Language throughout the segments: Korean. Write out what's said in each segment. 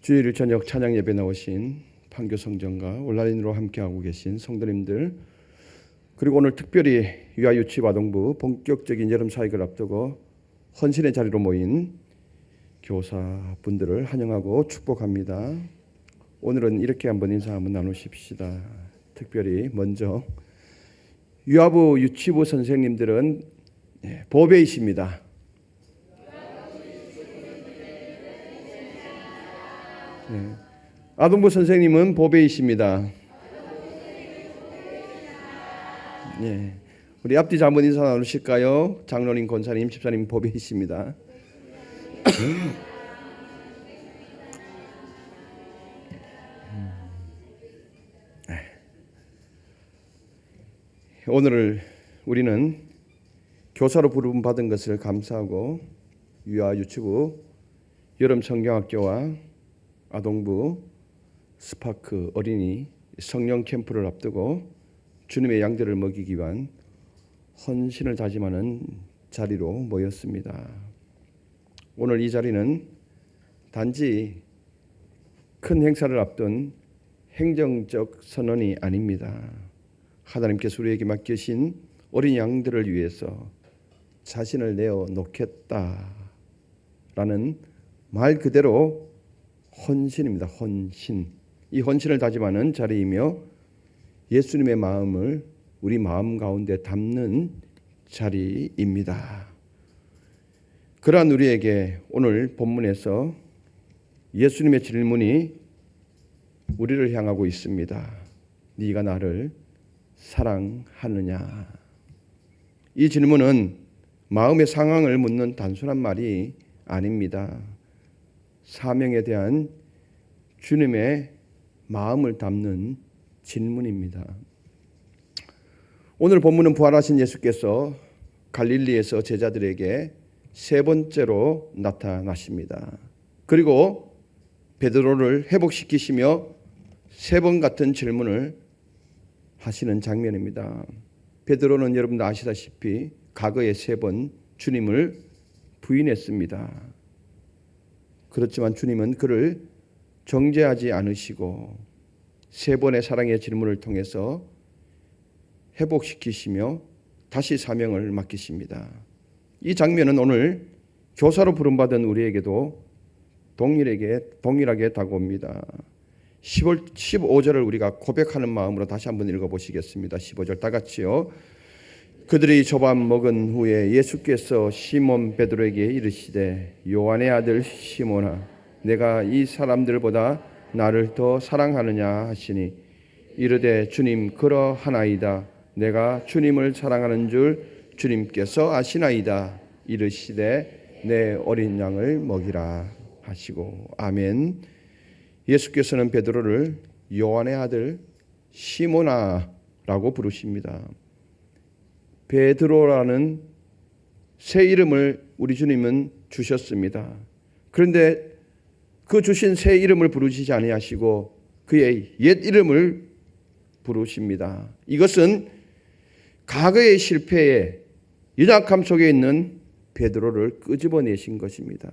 주일 저녁 찬양 예배 나오신 판교 성전과 온라인으로 함께하고 계신 성도님들, 그리고 오늘 특별히 유아유치아동부 본격적인 여름 사역을 앞두고 헌신의 자리로 모인 교사분들을 환영하고 축복합니다. 오늘은 이렇게 한번 인사 한번 나누십시다. 특별히 먼저 유아부 유치부 선생님들은 보배이십니다. 아동부 선생님은 보배이십니다. 우리 앞뒤 한번 인사 나누실까요? 장로님, 권사님, 집사님 보배이십니다. 오늘 우리는 교사로 부름받은 것을 감사하고 유아유치부 여름 성경학교와 아동부 스파크 어린이 성령 캠프를 앞두고 주님의 양들을 먹이기 위한 헌신을 다짐하는 자리로 모였습니다. 오늘 이 자리는 단지 큰 행사를 앞둔 행정적 선언이 아닙니다. 하나님께서 우리에게 맡기신 어린 양들을 위해서 자신을 내어 놓겠다라는 말 그대로 헌신입니다. 헌신. 이 헌신을 다짐하는 자리이며 예수님의 마음을 우리 마음 가운데 담는 자리입니다. 그러한 우리에게 오늘 본문에서 예수님의 질문이 우리를 향하고 있습니다. 네가 나를 사랑하느냐? 이 질문은 마음의 상황을 묻는 단순한 말이 아닙니다. 사명에 대한 주님의 마음을 담는 질문입니다. 오늘 본문은 부활하신 예수께서 갈릴리에서 제자들에게 세 번째로 나타나십니다. 그리고 베드로를 회복시키시며 세 번 같은 질문을 하시는 장면입니다. 베드로는 여러분도 아시다시피 과거에 세 번 주님을 부인했습니다. 그렇지만 주님은 그를 정죄하지 않으시고 세 번의 사랑의 질문을 통해서 회복시키시며 다시 사명을 맡기십니다. 이 장면은 오늘 교사로 부름받은 우리에게도 동일하게 다가옵니다. 15절을 우리가 고백하는 마음으로 다시 한번 읽어보시겠습니다. 15절 다 같이요. 그들이 조밥 먹은 후에 예수께서 시몬 베드로에게 이르시되 요한의 아들 시몬아 내가 이 사람들보다 나를 더 사랑하느냐 하시니 이르되 주님 그러하나이다. 내가 주님을 사랑하는 줄 주님께서 아시나이다. 이르시되 내 어린 양을 먹이라 하시고 아멘. 예수께서는 베드로를 요한의 아들 시몬아라고 부르십니다. 베드로라는 새 이름을 우리 주님은 주셨습니다. 그런데 그 주신 새 이름을 부르시지 아니하시고 그의 옛 이름을 부르십니다. 이것은 과거의 실패에 연약함 속에 있는 베드로를 끄집어내신 것입니다.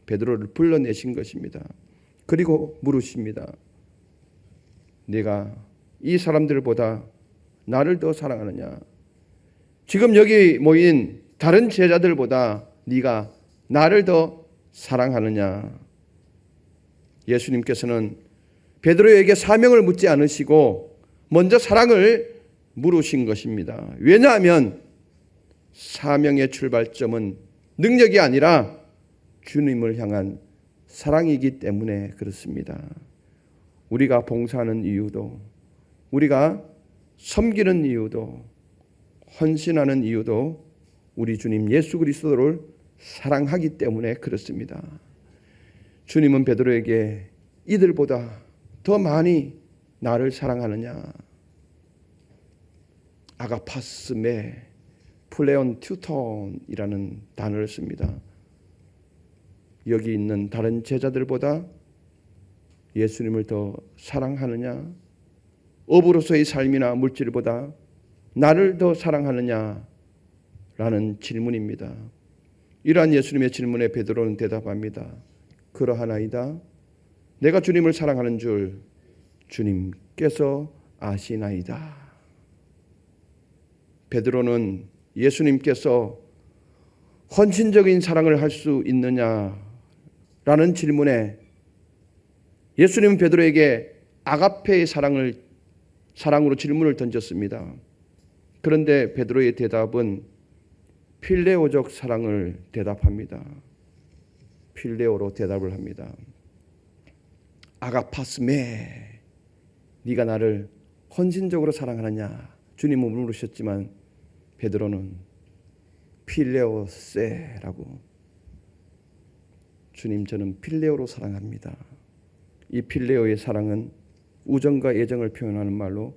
베드로를 불러내신 것입니다. 그리고 물으십니다. 네가 이 사람들보다 나를 더 사랑하느냐? 지금 여기 모인 다른 제자들보다 네가 나를 더 사랑하느냐? 예수님께서는 베드로에게 사명을 묻지 않으시고 먼저 사랑을 물으신 것입니다. 왜냐하면 사명의 출발점은 능력이 아니라 주님을 향한 사랑이기 때문에 그렇습니다. 우리가 봉사하는 이유도, 우리가 섬기는 이유도, 헌신하는 이유도 우리 주님 예수 그리스도를 사랑하기 때문에 그렇습니다. 주님은 베드로에게 이들보다 더 많이 나를 사랑하느냐? 아가파스메 플레온 튜톤이라는 단어를 씁니다. 여기 있는 다른 제자들보다 예수님을 더 사랑하느냐? 업으로서의 삶이나 물질보다 나를 더 사랑하느냐라는 질문입니다. 이러한 예수님의 질문에 베드로는 대답합니다. 그러하나이다. 내가 주님을 사랑하는 줄 주님께서 아시나이다. 베드로는 예수님께서 헌신적인 사랑을 할 수 있느냐라는 질문에 예수님은 베드로에게 아가페의 사랑으로 질문을 던졌습니다. 그런데 베드로의 대답은 필레오적 사랑을 대답합니다. 필레오로 대답을 합니다. 아가파스메, 네가 나를 헌신적으로 사랑하느냐? 주님은 물으셨지만 베드로는 필레오세라고, 주님 저는 필레오로 사랑합니다. 이 필레오의 사랑은 우정과 애정을 표현하는 말로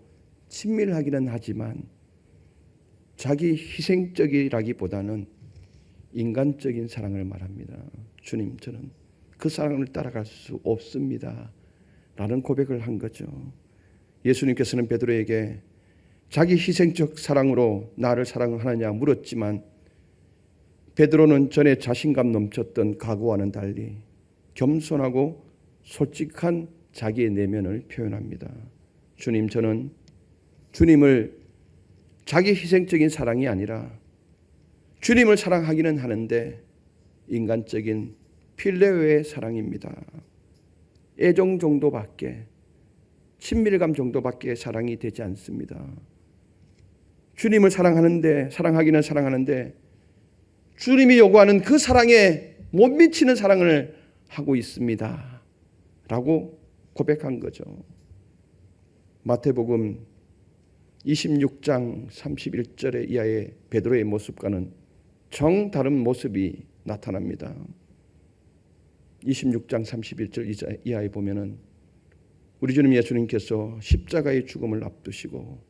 친밀하기는 하지만 자기 희생적이라기보다는 인간적인 사랑을 말합니다. 주님 저는 그 사랑을 따라갈 수 없습니다 라는 고백을 한 거죠. 예수님께서는 베드로에게 자기 희생적 사랑으로 나를 사랑하느냐 물었지만 베드로는 전에 자신감 넘쳤던 각오와는 달리 겸손하고 솔직한 자기의 내면을 표현합니다. 주님 저는 주님을 자기 희생적인 사랑이 아니라 주님을 사랑하기는 하는데 인간적인 필레오의 사랑입니다. 애정 정도밖에, 친밀감 정도밖에 사랑이 되지 않습니다. 주님을 사랑하기는 사랑하는데 주님이 요구하는 그 사랑에 못 미치는 사랑을 하고 있습니다 라고 고백한 거죠. 마태복음 26장 31절의 이하의 베드로의 모습과는 정다른 모습이 나타납니다. 26장 31절 이하에 보면은 우리 주님 예수님께서 십자가의 죽음을 앞두시고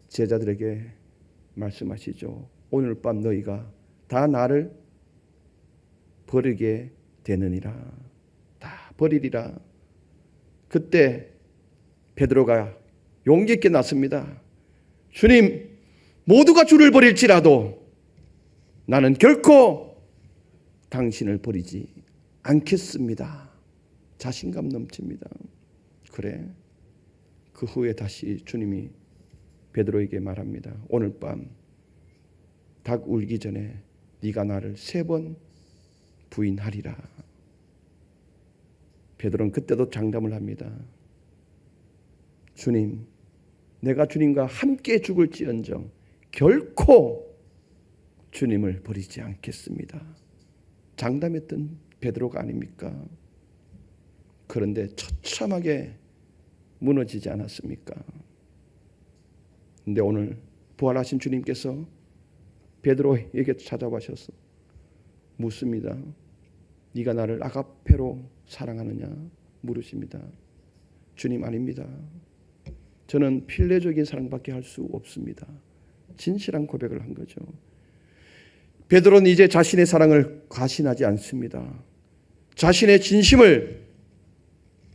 제자들에게 말씀하시죠. 오늘 밤 너희가 다 나를 버리게 되느니라. 다 버리리라. 그때 베드로가 용기 있게 나섭니다. 주님, 모두가 주를 버릴지라도 나는 결코 당신을 버리지 않겠습니다. 자신감 넘칩니다. 그래. 그 후에 다시 주님이 베드로에게 말합니다. 오늘 밤 닭 울기 전에 네가 나를 3번 부인하리라. 베드로는 그때도 장담을 합니다. 주님, 내가 주님과 함께 죽을지언정 결코 주님을 버리지 않겠습니다. 장담했던 베드로가 아닙니까? 그런데 처참하게 무너지지 않았습니까? 그런데 오늘 부활하신 주님께서 베드로에게 찾아가셔서 묻습니다. 네가 나를 아가페로 사랑하느냐 물으십니다. 주님 아닙니다. 저는 필레적인 사랑밖에 할 수 없습니다. 진실한 고백을 한 거죠. 베드로는 이제 자신의 사랑을 과신하지 않습니다. 자신의 진심을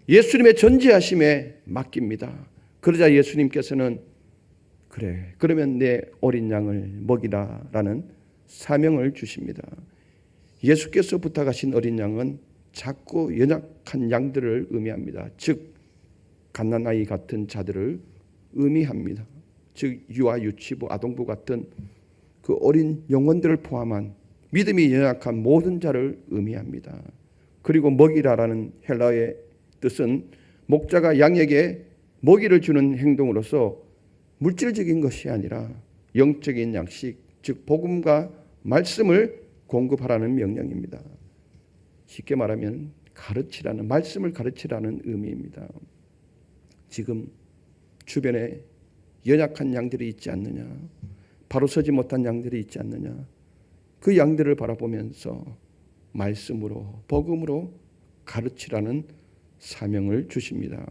예수님의 전지하심에 맡깁니다. 그러자 예수님께서는 그래, 그러면 내 어린 양을 먹이라라는 사명을 주십니다. 예수께서 부탁하신 어린 양은 작고 연약한 양들을 의미합니다. 즉 갓난아이 같은 자들을 의미합니다. 즉 유아, 유치부, 아동부 같은 그 어린 영혼들을 포함한 믿음이 연약한 모든 자를 의미합니다. 그리고 먹이라라는 헬라어의 뜻은 목자가 양에게 먹이를 주는 행동으로서 물질적인 것이 아니라 영적인 양식, 즉 복음과 말씀을 공급하라는 명령입니다. 쉽게 말하면 가르치라는, 말씀을 가르치라는 의미입니다. 지금 주변에 연약한 양들이 있지 않느냐, 바로 서지 못한 양들이 있지 않느냐, 그 양들을 바라보면서 말씀으로, 복음으로 가르치라는 사명을 주십니다.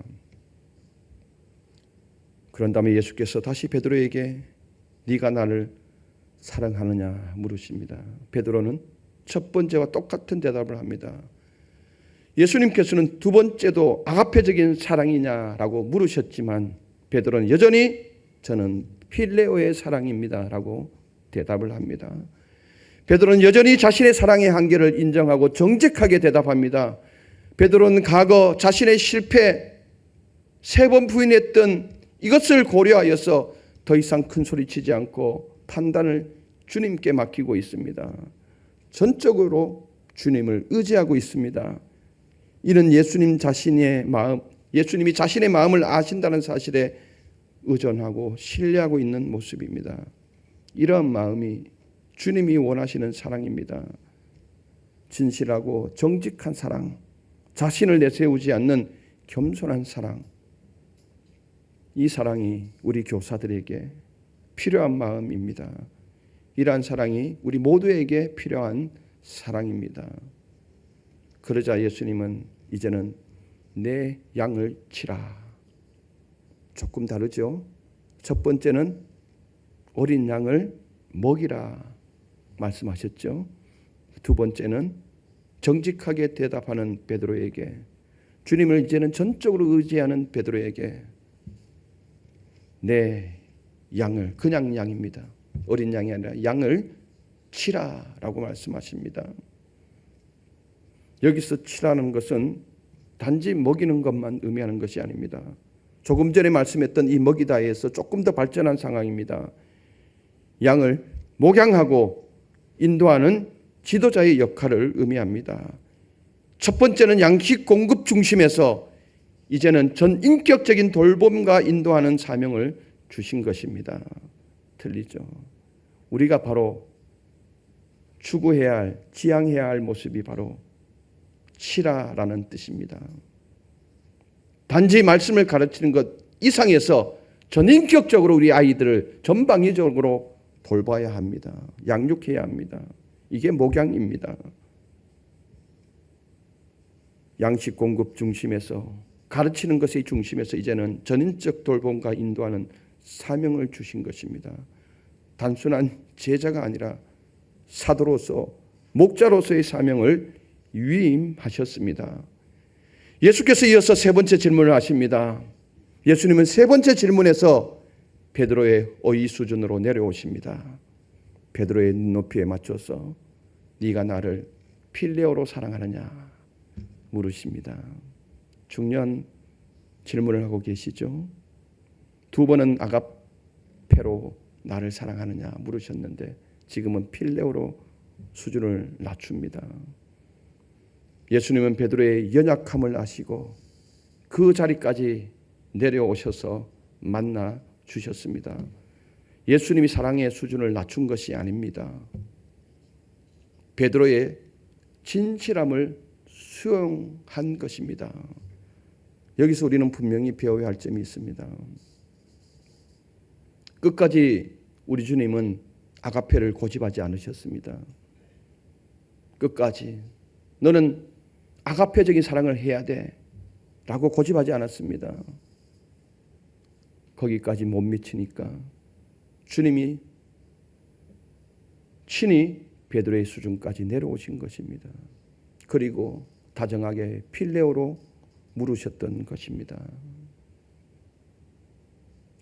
그런 다음에 예수께서 다시 베드로에게 네가 나를 사랑하느냐 물으십니다. 베드로는 첫 번째와 똑같은 대답을 합니다. 예수님께서는 두 번째도 아가페적인 사랑이냐라고 물으셨지만 베드로는 여전히 저는 필레오의 사랑입니다 라고 대답을 합니다. 베드로는 여전히 자신의 사랑의 한계를 인정하고 정직하게 대답합니다. 베드로는 과거 자신의 실패, 3번 부인했던 이것을 고려하여서 더 이상 큰 소리 치지 않고 판단을 주님께 맡기고 있습니다. 전적으로 주님을 의지하고 있습니다. 이는 예수님이 자신의 마음을 아신다는 사실에 의존하고 신뢰하고 있는 모습입니다. 이러한 마음이 주님이 원하시는 사랑입니다. 진실하고 정직한 사랑, 자신을 내세우지 않는 겸손한 사랑, 이 사랑이 우리 교사들에게 필요한 마음입니다. 이러한 사랑이 우리 모두에게 필요한 사랑입니다. 그러자 예수님은 이제는 내 양을 치라. 조금 다르죠? 첫 번째는 어린 양을 먹이라 말씀하셨죠. 두 번째는 정직하게 대답하는 베드로에게, 주님을 이제는 전적으로 의지하는 베드로에게 내 양을, 그냥 양입니다. 어린 양이 아니라 양을 치라라고 말씀하십니다. 여기서 치라는 것은 단지 먹이는 것만 의미하는 것이 아닙니다. 조금 전에 말씀했던 이 먹이다에서 조금 더 발전한 상황입니다. 양을 목양하고 인도하는 지도자의 역할을 의미합니다. 첫 번째는 양식 공급 중심에서 이제는 전 인격적인 돌봄과 인도하는 사명을 주신 것입니다. 틀리죠? 우리가 바로 추구해야 할, 지향해야 할 모습이 바로 치라라는 뜻입니다. 단지 말씀을 가르치는 것 이상에서 전인격적으로 우리 아이들을 전방위적으로 돌봐야 합니다. 양육해야 합니다. 이게 목양입니다. 양식 공급 중심에서, 가르치는 것의 중심에서 이제는 전인적 돌봄과 인도하는 사명을 주신 것입니다. 단순한 제자가 아니라 사도로서, 목자로서의 사명을 위임하셨습니다. 예수께서 이어서 세 번째 질문을 하십니다. 예수님은 세 번째 질문에서 베드로의 어휘 수준으로 내려오십니다. 베드로의 눈높이에 맞춰서 네가 나를 필레오로 사랑하느냐 물으십니다. 중요한 질문을 하고 계시죠. 두 번은 아가페로 나를 사랑하느냐 물으셨는데 지금은 필레오로 수준을 낮춥니다. 예수님은 베드로의 연약함을 아시고 그 자리까지 내려오셔서 만나 주셨습니다. 예수님이 사랑의 수준을 낮춘 것이 아닙니다. 베드로의 진실함을 수용한 것입니다. 여기서 우리는 분명히 배워야 할 점이 있습니다. 끝까지 우리 주님은 아가페를 고집하지 않으셨습니다. 끝까지 너는 아가페적인 사랑을 해야 돼 라고 고집하지 않았습니다. 거기까지 못 미치니까 주님이 친히 베드로의 수준까지 내려오신 것입니다. 그리고 다정하게 필레오로 물으셨던 것입니다.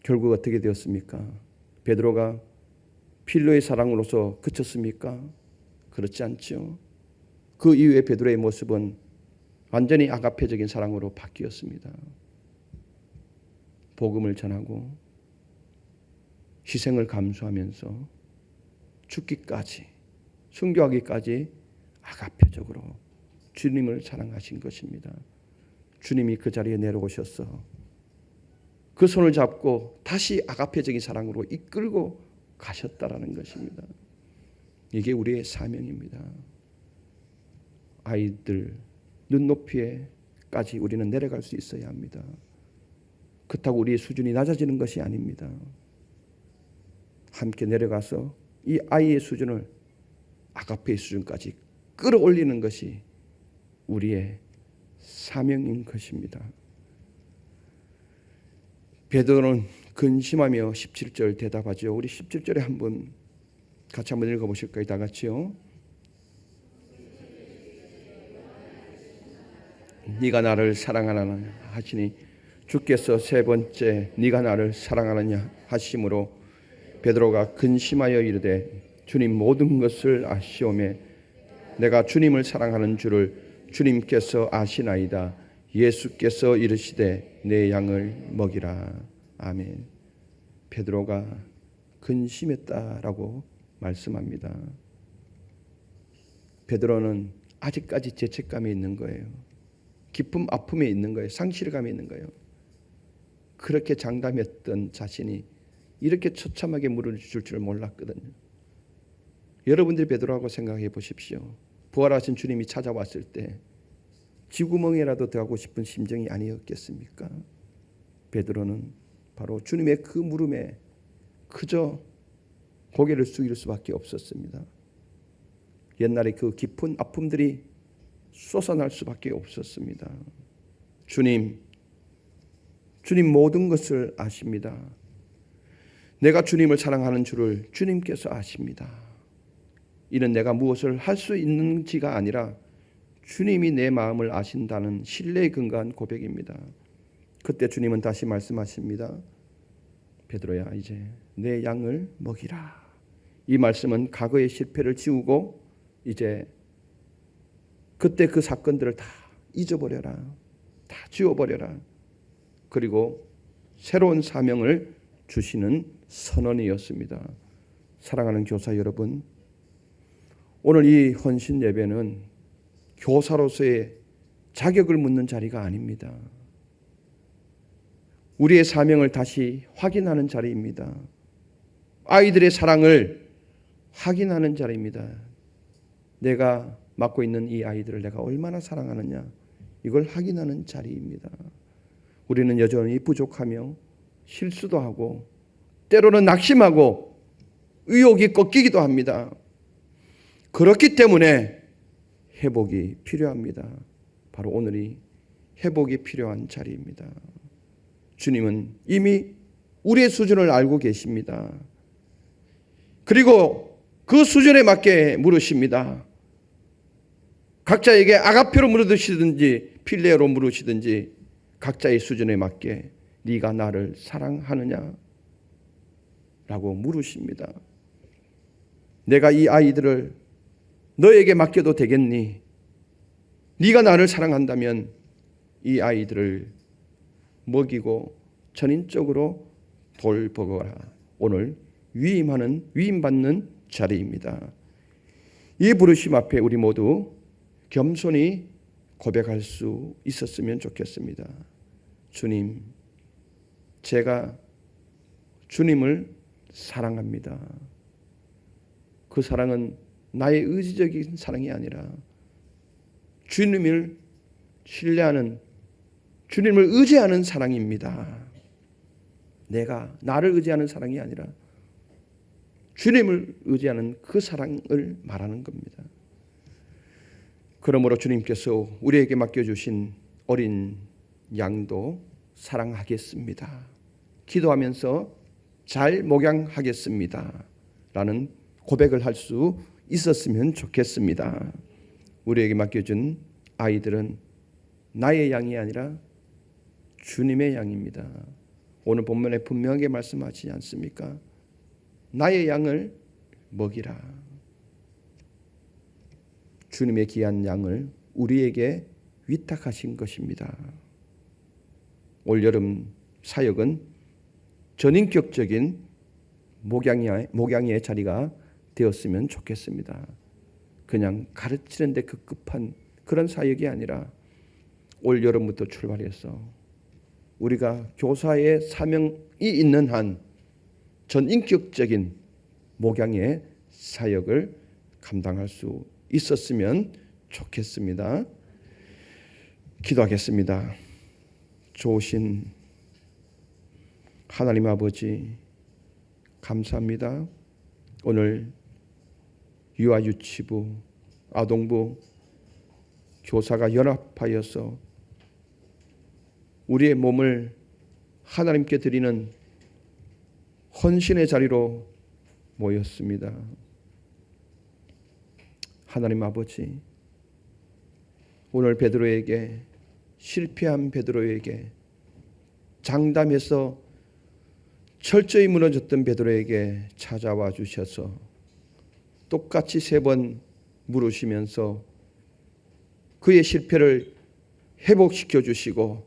결국 어떻게 되었습니까? 베드로가 필로의 사랑으로서 그쳤습니까? 그렇지 않죠. 그 이후에 베드로의 모습은 완전히 아가페적인 사랑으로 바뀌었습니다. 복음을 전하고 희생을 감수하면서 죽기까지, 순교하기까지 아가페적으로 주님을 사랑하신 것입니다. 주님이 그 자리에 내려오셔서 그 손을 잡고 다시 아가페적인 사랑으로 이끌고 가셨다라는 것입니다. 이게 우리의 사명입니다. 아이들 눈높이에까지 우리는 내려갈 수 있어야 합니다. 그렇다고 우리의 수준이 낮아지는 것이 아닙니다. 함께 내려가서 이 아이의 수준을 아가페의 수준까지 끌어올리는 것이 우리의 사명인 것입니다. 베드로는 근심하며 17절 대답하죠. 우리 17절에 같이 한번 읽어보실까요? 다 같이요. 네가 나를 사랑하느냐 하시니 주께서 세 번째 네가 나를 사랑하느냐 하심으로 베드로가 근심하여 이르되 주님 모든 것을 아시오매 내가 주님을 사랑하는 줄을 주님께서 아시나이다. 예수께서 이르시되 내 양을 먹이라. 아멘. 베드로가 근심했다라고 말씀합니다. 베드로는 아직까지 죄책감이 있는 거예요. 깊은 아픔에 있는 거예요. 상실감이 있는 거예요. 그렇게 장담했던 자신이 이렇게 처참하게 무너질 줄 몰랐거든요. 여러분들이 베드로하고 생각해 보십시오. 부활하신 주님이 찾아왔을 때 쥐구멍에라도 들어가고 싶은 심정이 아니었겠습니까? 베드로는 바로 주님의 그 물음에 그저 고개를 숙일 수밖에 없었습니다. 옛날에 그 깊은 아픔들이 솟아날 수밖에 없었습니다. 주님 모든 것을 아십니다. 내가 주님을 사랑하는 줄을 주님께서 아십니다. 이는 내가 무엇을 할 수 있는지가 아니라 주님이 내 마음을 아신다는 신뢰에 근거한 고백입니다. 그때 주님은 다시 말씀하십니다. 베드로야, 이제 내 양을 먹이라. 이 말씀은 과거의 실패를 지우고 이제 그때 그 사건들을 다 잊어버려라. 다 지워버려라. 그리고 새로운 사명을 주시는 선언이었습니다. 사랑하는 교사 여러분, 오늘 이 헌신 예배는 교사로서의 자격을 묻는 자리가 아닙니다. 우리의 사명을 다시 확인하는 자리입니다. 아이들의 사랑을 확인하는 자리입니다. 내가 맡고 있는 이 아이들을 내가 얼마나 사랑하느냐, 이걸 확인하는 자리입니다. 우리는 여전히 부족하며 실수도 하고 때로는 낙심하고 의욕이 꺾이기도 합니다. 그렇기 때문에 회복이 필요합니다. 바로 오늘이 회복이 필요한 자리입니다. 주님은 이미 우리의 수준을 알고 계십니다. 그리고 그 수준에 맞게 물으십니다. 각자에게 아가페로 물으시든지 필레오로 물으시든지 각자의 수준에 맞게 네가 나를 사랑하느냐? 라고 물으십니다. 내가 이 아이들을 너에게 맡겨도 되겠니? 네가 나를 사랑한다면 이 아이들을 먹이고 전인적으로 돌보거라. 오늘 위임받는 자리입니다. 이 부르심 앞에 우리 모두 겸손히 고백할 수 있었으면 좋겠습니다. 주님, 제가 주님을 사랑합니다. 그 사랑은 나의 의지적인 사랑이 아니라 주님을 신뢰하는, 주님을 의지하는 사랑입니다. 내가 나를 의지하는 사랑이 아니라 주님을 의지하는 그 사랑을 말하는 겁니다. 그러므로 주님께서 우리에게 맡겨주신 어린 양도 사랑하겠습니다. 기도하면서 잘 목양하겠습니다. 라는 고백을 할 수 있었으면 좋겠습니다. 우리에게 맡겨준 아이들은 나의 양이 아니라 주님의 양입니다. 오늘 본문에 분명하게 말씀하지 않습니까? 나의 양을 먹이라. 주님의 귀한 양을 우리에게 위탁하신 것입니다. 올여름 사역은 전인격적인 목양의 자리가 되었으면 좋겠습니다. 그냥 가르치는 데 급급한 그런 사역이 아니라 올여름부터 출발해서 우리가 교사의 사명이 있는 한 전인격적인 목양의 사역을 감당할 수 있었으면 좋겠습니다. 기도하겠습니다. 좋으신 하나님 아버지, 감사합니다. 오늘 유아유치부, 아동부, 교사가 연합하여서 우리의 몸을 하나님께 드리는 헌신의 자리로 모였습니다. 하나님 아버지, 오늘 베드로에게, 실패한 베드로에게, 장담해서 철저히 무너졌던 베드로에게 찾아와 주셔서 똑같이 3번 물으시면서 그의 실패를 회복시켜 주시고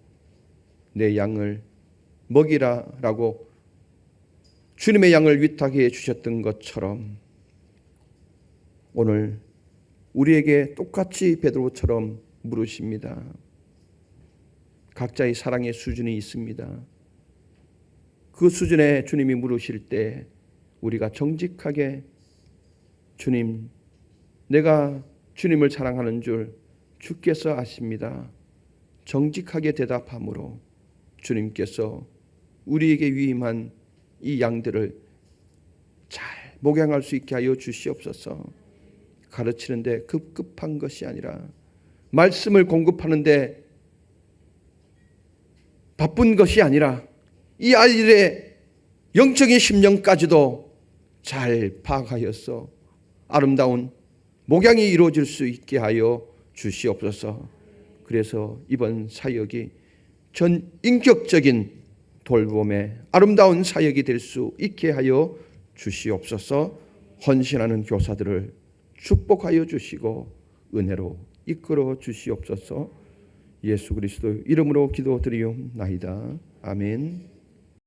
내 양을 먹이라라고 주님의 양을 위탁해 주셨던 것처럼 오늘 우리에게 똑같이 베드로처럼 물으십니다. 각자의 사랑의 수준이 있습니다. 그 수준에 주님이 물으실 때 우리가 정직하게 주님, 내가 주님을 사랑하는 줄 주께서 아십니다. 정직하게 대답함으로 주님께서 우리에게 위임한 이 양들을 잘 목양할 수 있게 하여 주시옵소서. 가르치는데 급급한 것이 아니라 말씀을 공급하는데 바쁜 것이 아니라 이 아이들의 영적인 심령까지도 잘 파악하여서 아름다운 목양이 이루어질 수 있게 하여 주시옵소서. 그래서 이번 사역이 전 인격적인 돌봄의 아름다운 사역이 될 수 있게 하여 주시옵소서. 헌신하는 교사들을 축복하여 주시고 은혜로 이끌어 주시옵소서. 예수 그리스도 이름으로 기도드리옵나이다. 아멘.